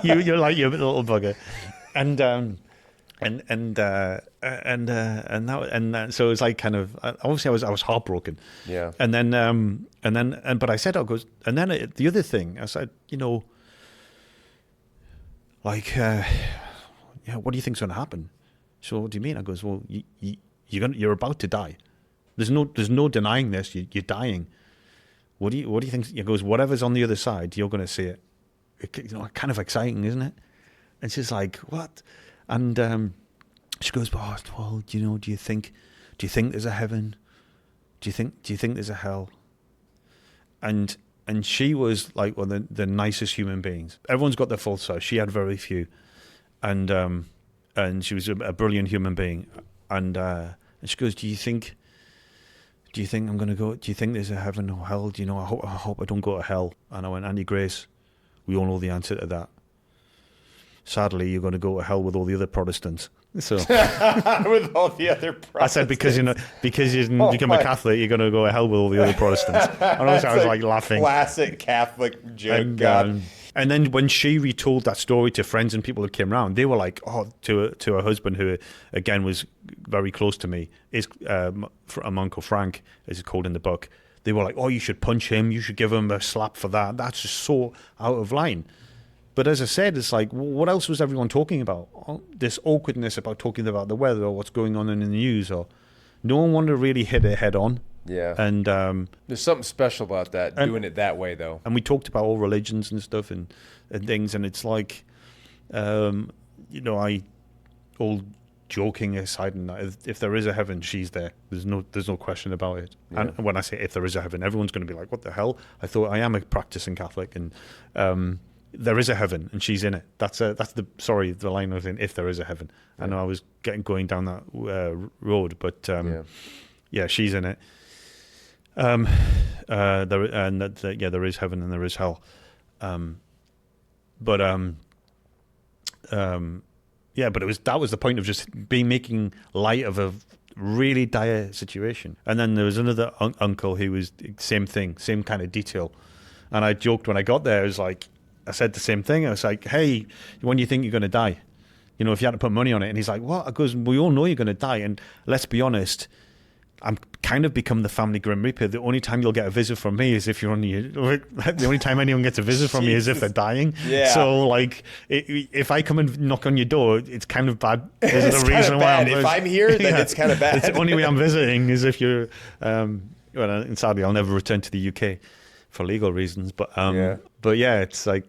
You're like your little bugger, and so it was like kind of obviously I was heartbroken. Yeah. But I said, the other thing I said, like, what do you think's going to happen? So what do you mean? I goes, well, you're about to die. There's no denying this. You're dying. What do you think? He goes, whatever's on the other side, you're going to see it. Kind of exciting, isn't it? And she's like, what? And she goes, well, do you think there's a heaven? Do you think there's a hell? And she was like one of the nicest human beings. Everyone's got their faults, so she had very few, and she was a brilliant human being. And she goes, do you think I'm gonna go? Do you think there's a heaven or hell? I hope I don't go to hell. And I went, Andy Grace, we all know the answer to that. Sadly, you're going to go to hell with all the other Protestants. So with all the other Protestants. I said because you become a Catholic, you're going to go to hell with all the other Protestants. And also I was like laughing. Classic Catholic joke. And then when she retold that story to friends and people who came around, they were like, to her husband, who again was very close to me, is my Uncle Frank, as he's called in the book. They were like, you should punch him, you should give him a slap for that. That's just so out of line. But as I said, it's like, what else was everyone talking about? This awkwardness about talking about the weather or what's going on in the news, or no one wanted to really hit it head on. Yeah. And there's something special about that, doing it that way, though. And we talked about all religions and stuff and things, and it's like, I all joking aside, and if there is a heaven, she's there. There's no question about it. Yeah. And when I say if there is a heaven, everyone's going to be like, what the hell? I am a practicing Catholic, and there is a heaven, and she's in it. That's the line I was in. If there is a heaven, I know I was going down that road, but yeah, she's in it. There is heaven and there is hell, but that was the point of just making light of a really dire situation. And then there was another uncle who was same thing, same kind of detail, and I joked when I got there. I said the same thing. I was like, hey, when do you think you're going to die? If you had to put money on it. And he's like, what? I goes, we all know you're going to die. And let's be honest, I'm kind of become the family Grim Reaper. The only time you'll get a visit from me is if you're on the only time anyone gets a visit from me is if they're dying. Yeah. So if I come and knock on your door, it's kind of bad. There's a reason why if I'm here, then it's kind of bad. It's the only way I'm visiting is if you're, and sadly I'll never return to the UK for legal reasons. But yeah, it's like,